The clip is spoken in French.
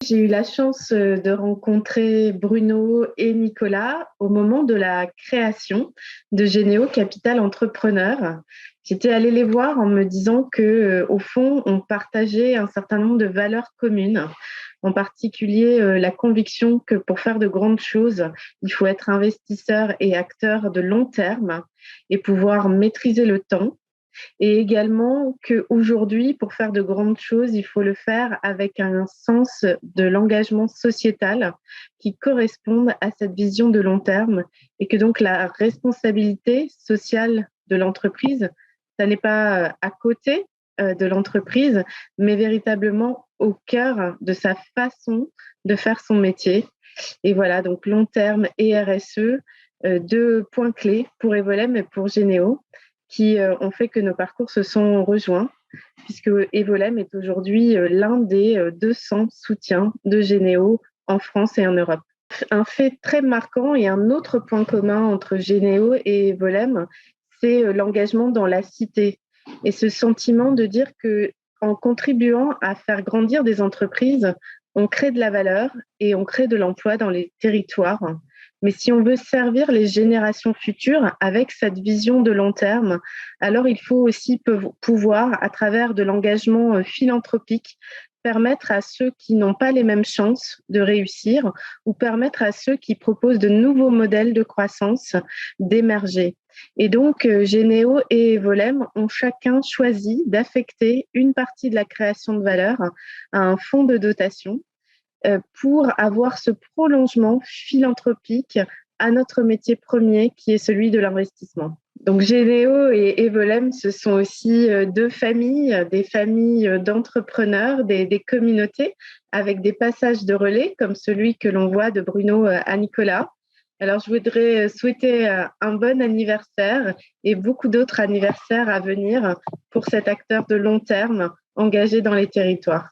J'ai eu la chance de rencontrer Bruno et Nicolas au moment de la création de Généo Capital Entrepreneur. J'étais allée les voir en me disant que, au fond, on partageait un certain nombre de valeurs communes, en particulier la conviction que pour faire de grandes choses, il faut être investisseur et acteur de long terme et pouvoir maîtriser le temps. Et également qu'aujourd'hui, pour faire de grandes choses, il faut le faire avec un sens de l'engagement sociétal qui corresponde à cette vision de long terme et que donc la responsabilité sociale de l'entreprise, ça n'est pas à côté de l'entreprise, mais véritablement au cœur de sa façon de faire son métier. Et voilà, donc long terme et RSE, deux points clés pour Evolem et pour Généo qui ont fait que nos parcours se sont rejoints, puisque Evolem est aujourd'hui l'un des 200 soutiens de Généo en France et en Europe. Un fait très marquant et un autre point commun entre Généo et Evolem, c'est l'engagement dans la cité et ce sentiment de dire que en contribuant à faire grandir des entreprises, on crée de la valeur et on crée de l'emploi dans les territoires. Mais si on veut servir les générations futures avec cette vision de long terme, alors il faut aussi pouvoir, à travers de l'engagement philanthropique, permettre à ceux qui n'ont pas les mêmes chances de réussir ou permettre à ceux qui proposent de nouveaux modèles de croissance d'émerger. Et donc, Généo et Evolem ont chacun choisi d'affecter une partie de la création de valeur à un fonds de dotation pour avoir ce prolongement philanthropique à notre métier premier qui est celui de l'investissement. Donc Généo et Evolem, ce sont aussi deux familles, des familles d'entrepreneurs, des communautés avec des passages de relais comme celui que l'on voit de Bruno à Nicolas. Alors je voudrais souhaiter un bon anniversaire et beaucoup d'autres anniversaires à venir pour cet acteur de long terme engagé dans les territoires.